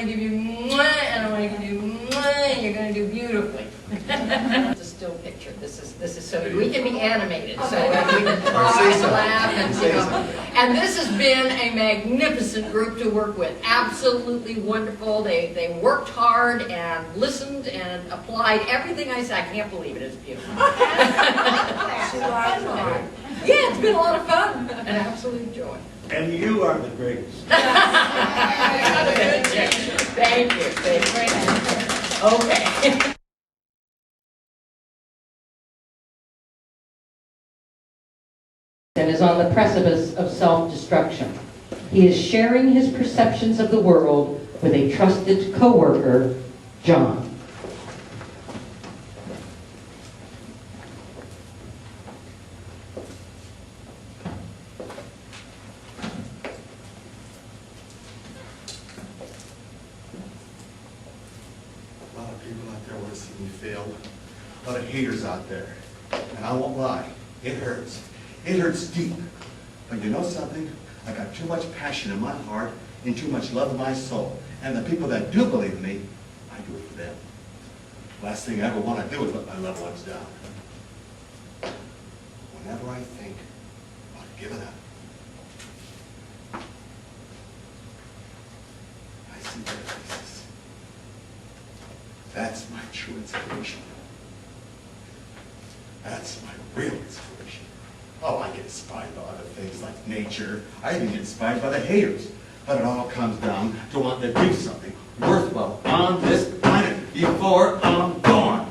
to give you mwah, and I want to give you mwah, and you're going to do beautifully. It's a still picture. This is so we can be animated, so we can talk and laugh, and And this has been a magnificent group to work with. Absolutely wonderful. They worked hard and listened and applied everything I said. I can't believe it. It's beautiful. Yeah, it's been a lot of fun. An absolute joy. And you are the greatest. Thank you. Okay. And is on the precipice of self-destruction. He is sharing his perceptions of the world with a trusted co-worker, John. A lot of people out there want to see me fail. A lot of haters out there. And I won't lie, it hurts. It hurts deep. But you know something? I got too much passion in my heart and too much love in my soul. And the people that do believe in me, I do it for them. Last thing I ever want to do is let my loved ones down. Whenever I think about giving up, I see their faces. That's my true inspiration. That's my real inspiration. Oh, I get inspired by other things like nature. I even get inspired by the haters. But it all comes down to wanting to do something worthwhile on this planet before I'm gone.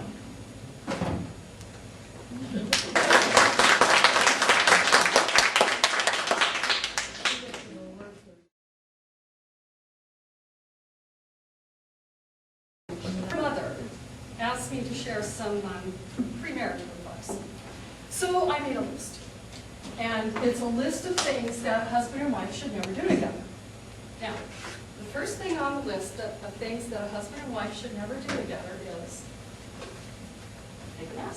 Mother asked me to share some premarital advice. So I made a list. And it's a list of things that husband and wife should never do together. Now, the first thing on the list of things that a husband and wife should never do together is take a nap.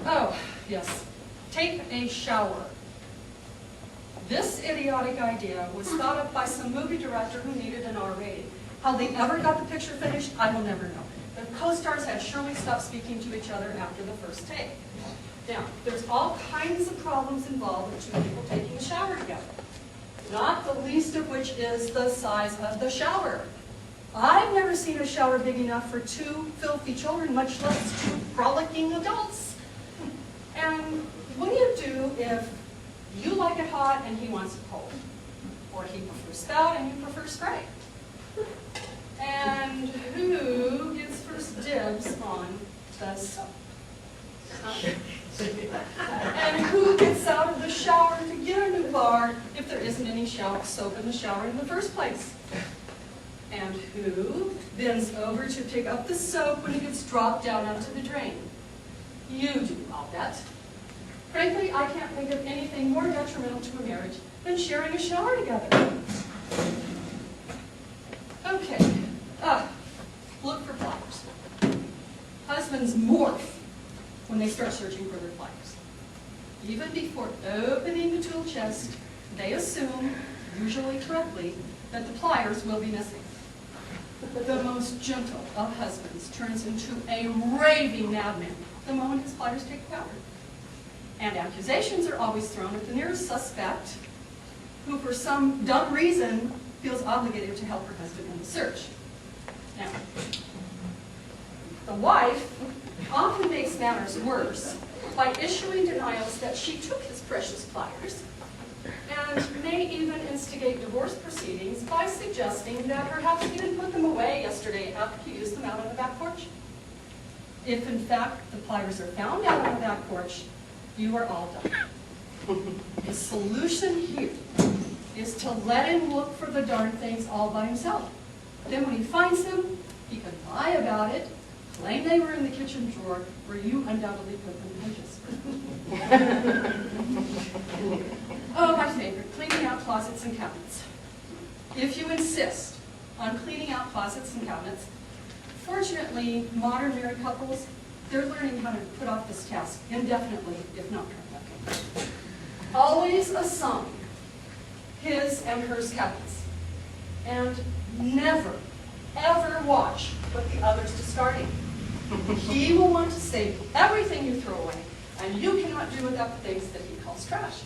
Oh, yes. Take a shower. This idiotic idea was thought up by some movie director who needed an R rating. How they ever got the picture finished, I will never know. The co-stars had surely stopped speaking to each other after the first take. Now, there's all kinds of problems involved with two people taking a shower together. Not the least of which is the size of the shower. I've never seen a shower big enough for two filthy children, much less two frolicking adults. And what do you do if you like it hot and he wants it cold? Or he prefers spout and you prefer spray? And who gets first dibs on the soap? And who gets out of the shower to get a new bar if there isn't any soap in the shower in the first place? And who bends over to pick up the soap when it gets dropped down onto the drain? You do, I'll bet. Frankly, I can't think of anything more detrimental to a marriage than sharing a shower together. Okay. Look for pliers. Husbands morph when they start searching for their pliers. Even before opening the tool chest, they assume, usually correctly, that the pliers will be missing. The most gentle of husbands turns into a raving madman the moment his pliers take power. And accusations are always thrown at the nearest suspect, who for some dumb reason feels obligated to help her husband in the search. Now, the wife often makes matters worse by issuing denials that she took his precious pliers, and may even instigate divorce proceedings by suggesting that perhaps he didn't put them away yesterday after he used them out on the back porch. If in fact the pliers are found out on the back porch, you are all done. The solution here is to let him look for the darn things all by himself. Then when he finds them, he can lie about it, claim they were in the kitchen drawer where you undoubtedly put them in hedges. Oh, my favorite, cleaning out closets and cabinets. If you insist on cleaning out closets and cabinets, fortunately, modern married couples, they're learning how to put off this task indefinitely, if not permanently. Always assign his and hers cabinets. And never, ever watch what the other's discarding. He will want to save everything you throw away, and you cannot do without the things that he calls trash.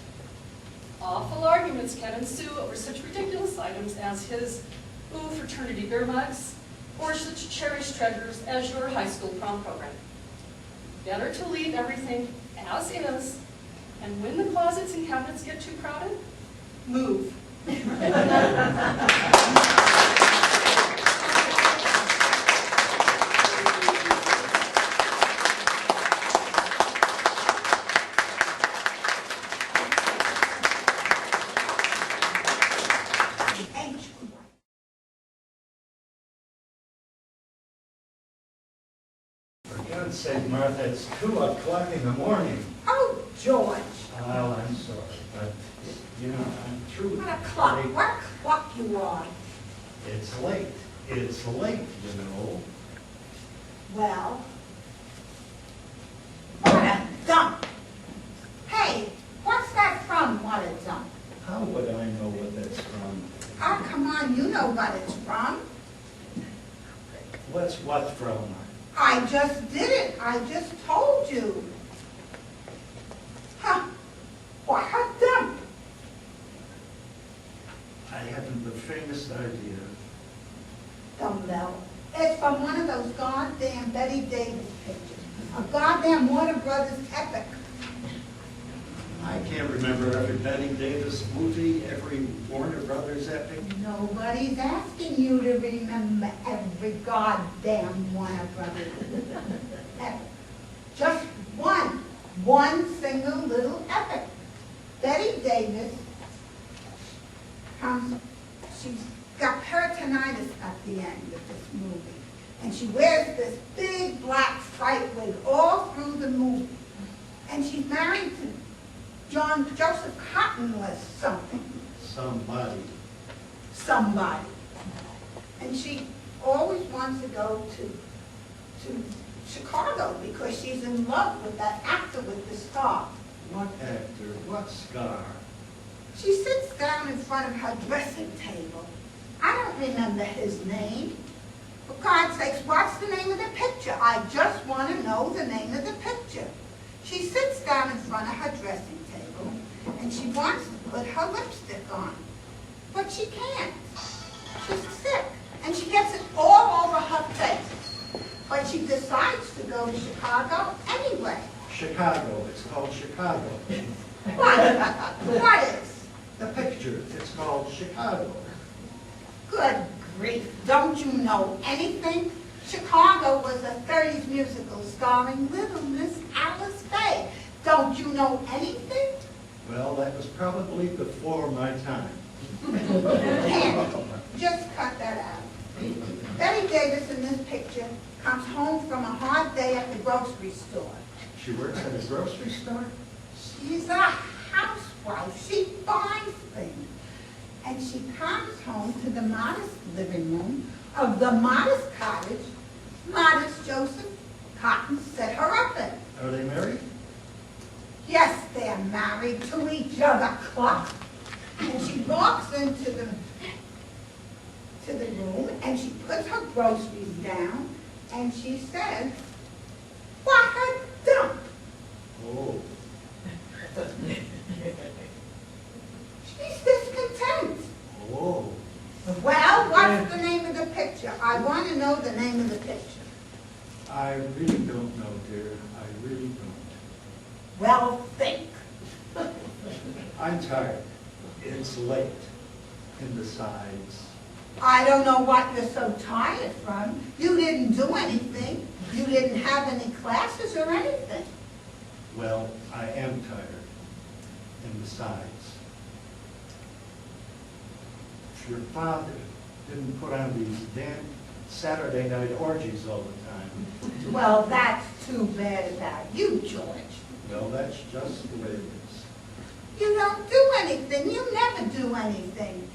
Awful arguments can ensue over such ridiculous items as his fraternity beer mugs, or such cherished treasures as your high school prom program. Better to leave everything as is, and when the closets and cabinets get too crowded, move. For God's sake, Martha, it's 2 o'clock in the morning. Oh, George. Well, I'm sorry, but, you know, I'm through. What a clock. What clock you are. It's late. It's late, you know. Well, what a dump. Hey, what's that from, what a dump? How would I know what that's from? Oh, come on, you know what it's from. What's what from? I just did it. I just told you. Huh. What a dump. I haven't the faintest idea. Dumbbell. It's from one of those goddamn Betty Davis pictures. A goddamn Warner Brothers epic. I can't remember every Betty Davis movie, every Warner Brothers epic. Nobody's asking you to remember every goddamn Warner Brothers epic. Just one single little epic. Betty Davis comes, she's got peritonitis at the end of this movie. And she wears this big black fright wig all through the movie. And she's married to John Joseph Cottonless something. Somebody. And she always wants to go to Chicago because she's in love with that actor with the scar. What actor? What scar? She sits down in front of her dressing table. I don't remember his name. For God's sakes, what's the name of the picture? I just want to know the name of the picture. She sits down in front of her dressing table, and she wants to put her lipstick on. But she can't. She's sick, and she gets it all over her face. But she decides to go to Chicago anyway. Chicago. It's called Chicago. What is? The picture. It's called Chicago. Good grief. Don't you know anything? Chicago was a 30s musical starring Little Miss Alice Faye. Don't you know anything? Well, that was probably before my time. Can't. Just cut that out. Betty Davis in this picture comes home from a hard day at the grocery store. She works at a grocery store? She's a housewife. She buys things. And she comes home to the modest living room of the modest cottage Modest Joseph Cotton set her up in. Are they married? Yes, they're married to each other, Cluck. And she walks into the room and she puts her groceries down and she says, "What a dump." Oh. She's discontent. Oh. Well, what's the name of the picture? I want to know the name of the picture. I really don't know, dear. I really don't. Well, think. I'm tired. It's late. And besides, I don't know what you're so tired from. You didn't do anything. You didn't have any classes or anything. well, I am tired. And besides, your father didn't put on these damn Saturday night orgies all the time. Well, that's too bad about you, George. Well, that's just the way it is. You don't do anything. You never do anything.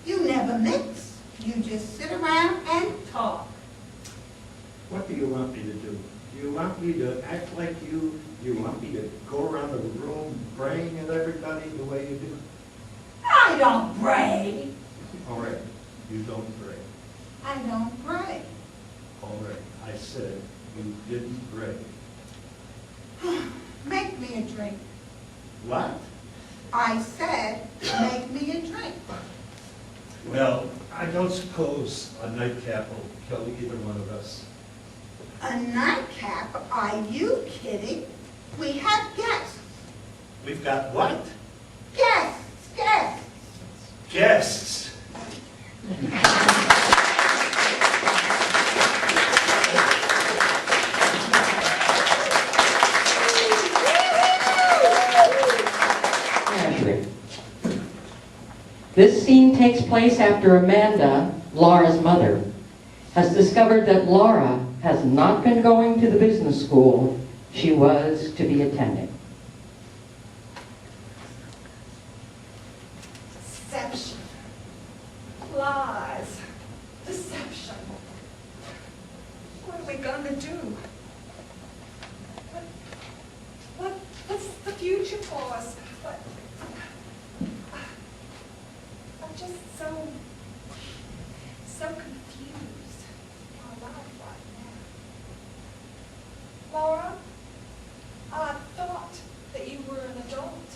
You never mix. You just sit around and talk. What do you want me to do? Do you want me to act like you? Do you want me to go around the room praying at everybody the way you do? I I don't brag. All right, you don't brag. I don't brag. All right, I said you didn't brag. Make me a drink. What? I said, make me a drink. Well, I don't suppose a nightcap will kill either one of us. A nightcap? Are you kidding? We have guests. We've got what? Guests, guests. Guests. This scene takes place after Amanda, Laura's mother, has discovered that Laura has not been going to the business school she was to be attending. Deception. Lies. Deception. What are we gonna do? What's the future for us? I'm just so confused in my life right now. Laura, I thought that you were an adult,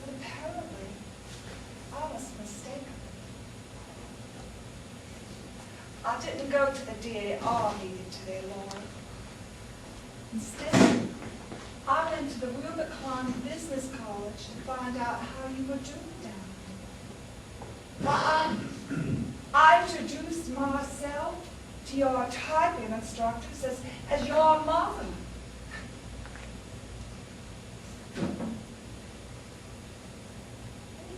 but apparently I was mistaken. I didn't go to the DAR meeting today, Laura. Instead, I went to the Rubicon Business College to find out how you were doing down there. Well, I introduced myself to your typing instructors as your mother.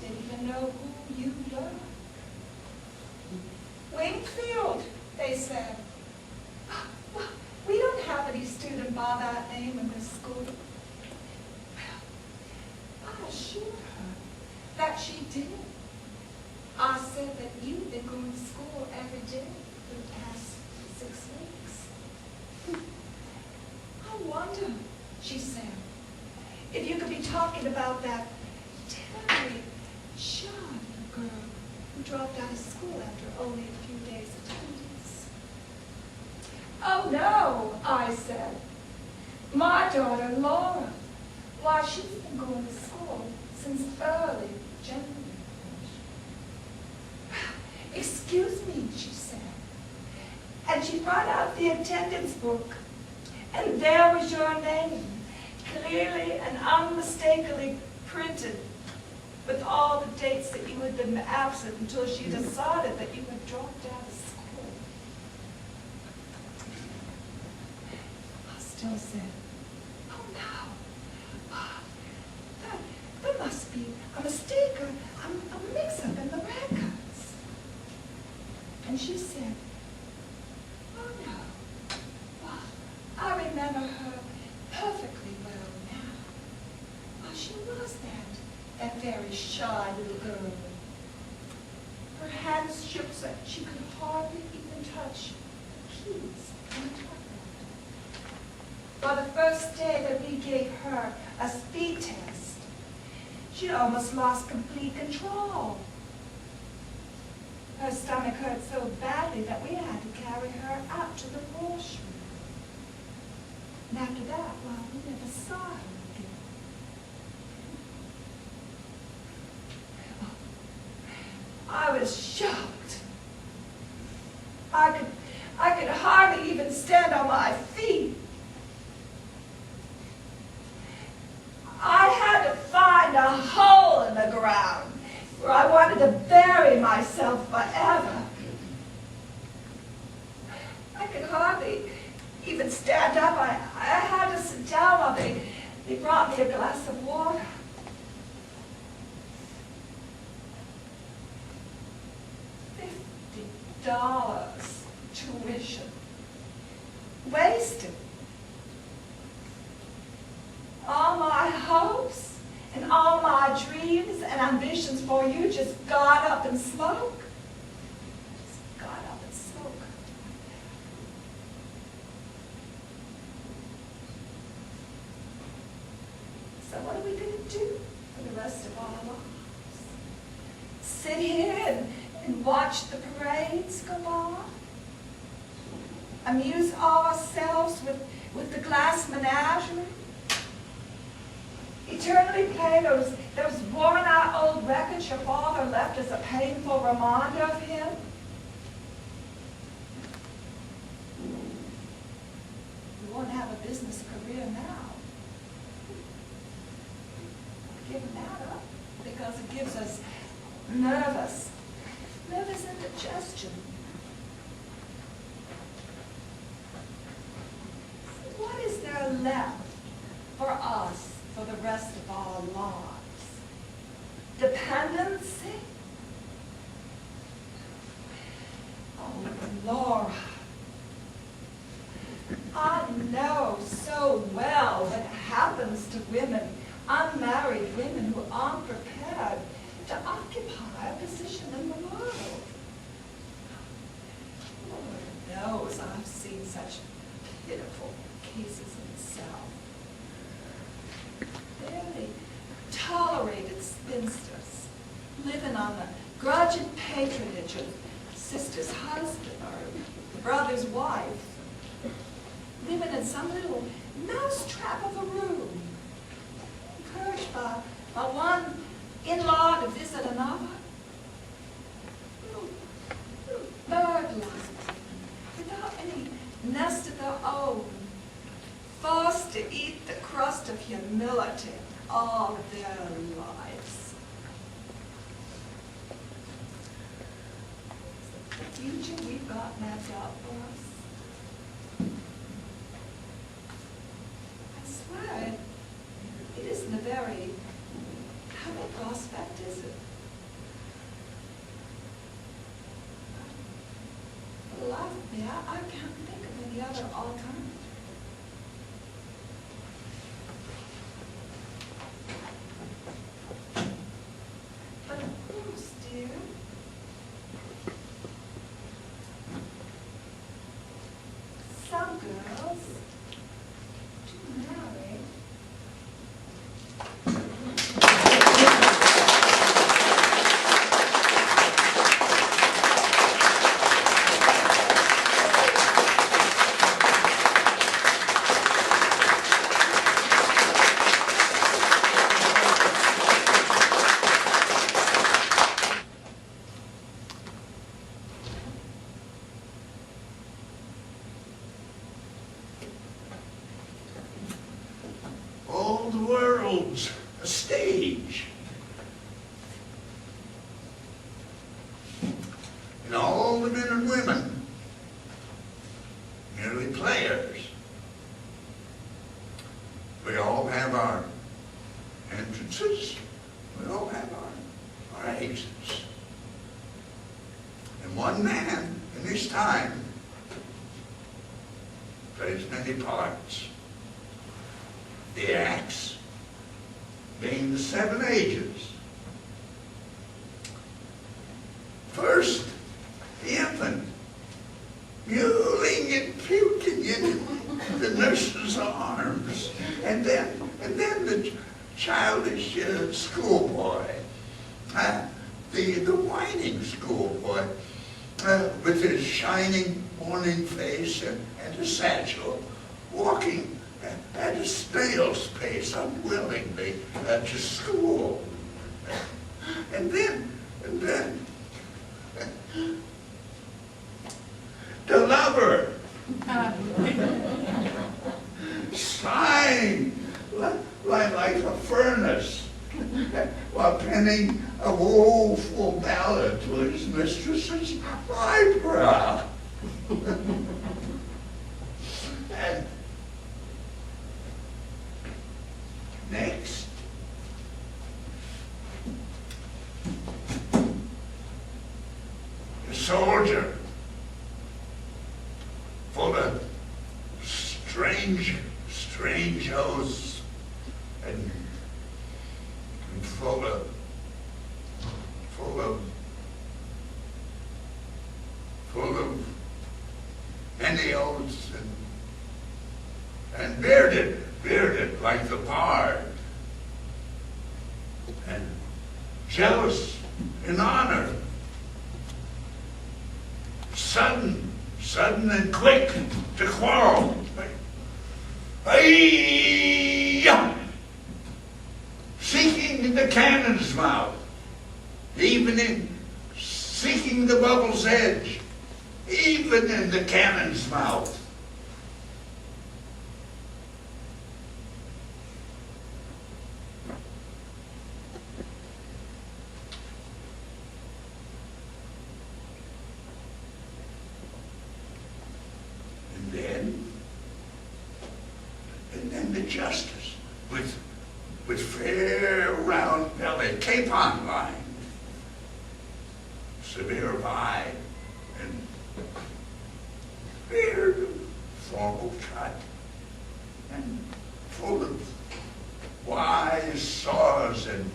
They didn't even know who you were. Wingfield, they said. Well, we don't have any student by that name in this school. Well, I assured her that she did. I said that you've been going to school every day for the past 6 weeks. I wonder, she said, if you could be talking about that terribly shy little girl who dropped out of school after only a few days' attendance. Oh no, I said. My daughter, Laura, why, she's been going to school since early January. Excuse me, she said. And she brought out the attendance book, and there was your name, clearly and unmistakably printed, with all the dates that you had been absent until she decided that you had dropped out of school. I still said, oh no, there must be a mistake or a mix-up in the records. And she said, oh no, well, I remember her perfectly well now. Well, she was that very shy little girl. Her hands shook so she could hardly even touch the keys on the typewriter. By the first day that we gave her a speed test, she'd almost lost complete control. Her stomach hurt so badly that we had to carry her out to the washroom. And after that, well, we never saw her again. I was shocked. I could hardly even stand on my feet. I had to find a hole in the ground where I wanted to bury myself forever. I could hardly even stand up. I had to sit down while they brought me a glass of water. $50 tuition. Wasted. All my hopes and all my dreams and ambitions for you just gone up in smoke. Just gone up in smoke. So what are we going to do for the rest of our lives? sit here and watch the parades go by? Amuse ourselves with the glass menagerie? Eternally play those worn-out old records your father left as a painful reminder of him? You won't have a business career now. Giving that up because it gives us nervous indigestion. What is there left for us for the rest of our lives? Dependency? Oh, Laura, I know so well what happens to women, unmarried women who aren't prepared to occupy a position in the world. Lord knows I've seen such pitiful cases myself. Barely tolerated spinsters, living on the grudging patronage of sister's husband or brother's wife, living in some little mousetrap of a room, encouraged by one in-law to visit another. Little bird-like, without any nest of their own, forced to eat the crust of humility all their lives. The future we've got mapped out for us. I swear, it isn't a very happy prospect, is it? For the life of me, I can't think of any other alternative. But of course, dear, some girls do marry. All the world's a stage. And all the men and women merely players. We all have our entrances. We all have our exits. And one man in his time plays many parts. The axe being the 7 ages. First, the infant, mewling and puking in the nurse's arms, and then the childish schoolboy, the whining schoolboy, with his shining morning face and a satchel, walking at a snail's pace, unwillingly, to school. And then, the lover, sighing like a furnace, while penning a woeful ballad to his mistress's eyebrow. And next, the soldier, full of strange oaths and full of many oaths and bearded like the bard, and jealous in honor. Sudden and quick to quarrel. Hey-ya! Seeking the cannon's mouth, even in seeking the bubble's edge, even in the cannon's mouth. And then the justice with fair round belly, capon line, severe of eye, and beard, formal cut, and full of wise saws and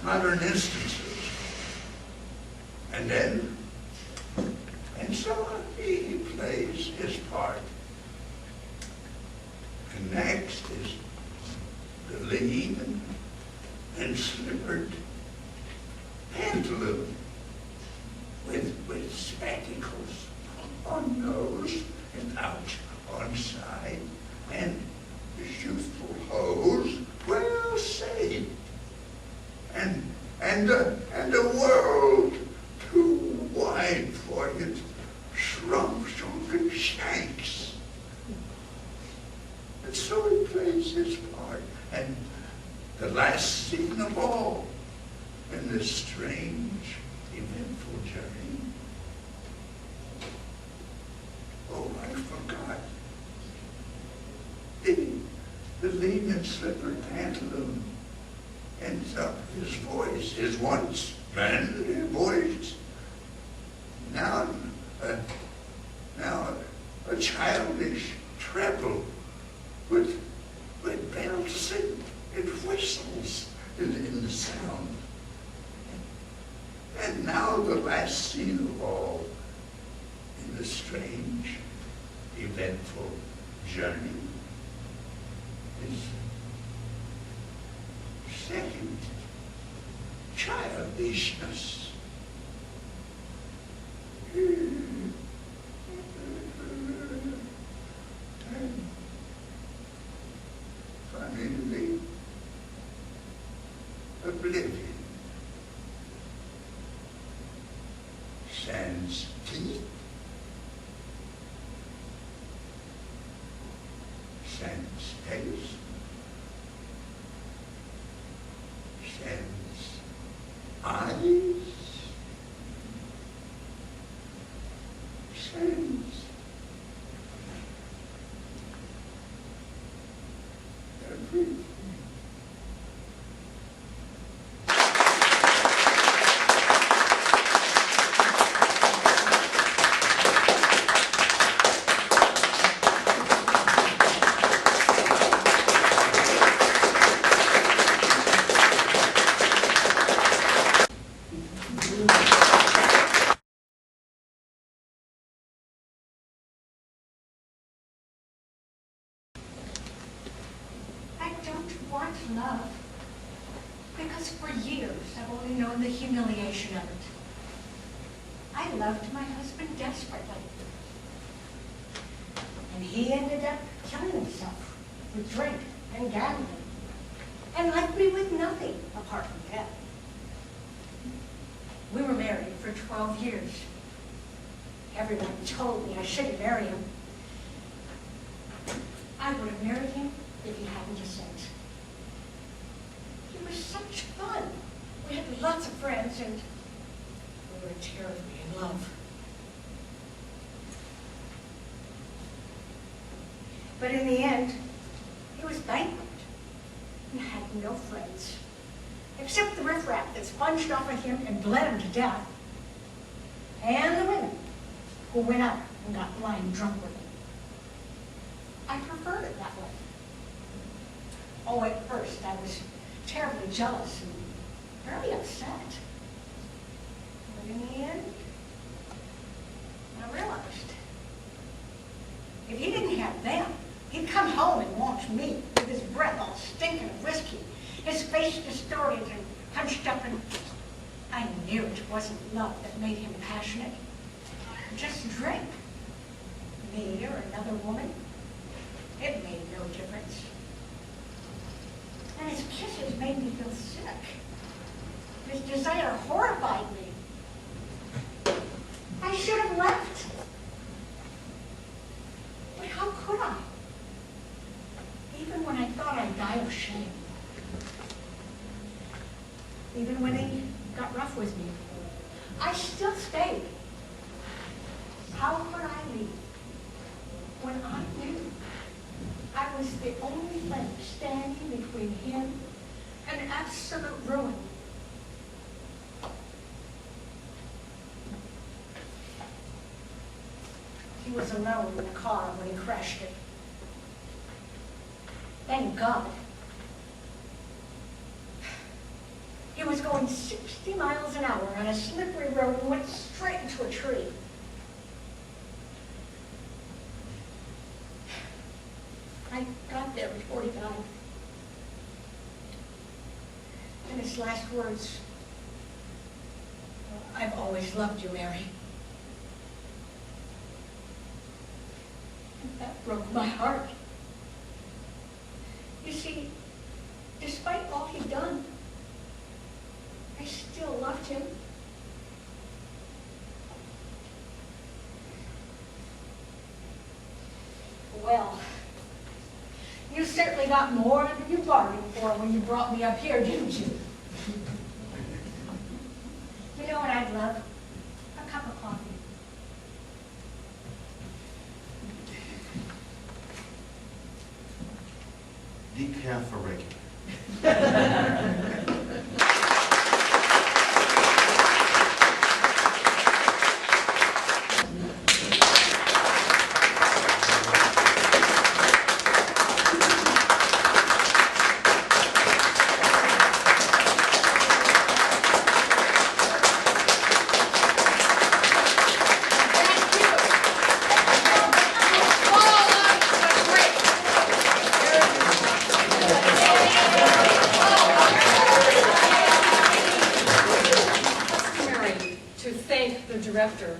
modern instances. And so he plays his part. And next is the lean and slippered pantaloon with spectacles on nose and out on side, and his youthful hose well saved, and a world too wide for its shrunken shanks. And so he plays his part, and the last scene of all in this strange, eventful journey. Oh, I forgot. The lean and slippered pantaloon ends up his voice, his once manly voice, now a childish treble with bells and whistles in the sound. And now the last scene of all in the strange, eventful journey is second childishness. And finally, oblivion. Sans teeth, sans taste, sans eyes, sans everything. I don't want love, because for years I've only known the humiliation of it. I loved my husband desperately, and he ended up killing himself with drink and gambling, and left me with nothing apart from death. We were married for 12 years. Everyone told me I shouldn't marry him. I would have married him if he hadn't just said. He was such fun. We had lots of friends, and we were terribly in love. But in the end, he was bankrupt and had no friends, except the riffraff that sponged off of him and bled him to death, and the women who went out and got blind drunk with him. I preferred it that way. Oh, at first I was terribly jealous and very upset. But in the end, I realized if he didn't have them, he'd come home and watch me with his breath all stinking of whiskey, his face distorted and hunched up, and I knew it wasn't love that made him passionate. Just drink. Me or another woman, it made no difference. And his kisses made me feel sick. His desire horrified me. I should have left. But how could I? Even when I thought I'd die of shame. Even when he got rough with me, I still stayed. How could I leave when I knew I was the only link standing between him and absolute ruin? He was alone in the car when he crashed it. Thank God. He was going 60 miles an hour on a slippery road and went straight into a tree. I got there before he died. And his last words, "I've always loved you, Mary." And that broke my heart. You see, despite all he'd done, I still loved him. Well, you certainly got more than you bargained for when you brought me up here, didn't you? You know what I'd love? A cup of coffee. Decaf for regular. Customary to thank the director.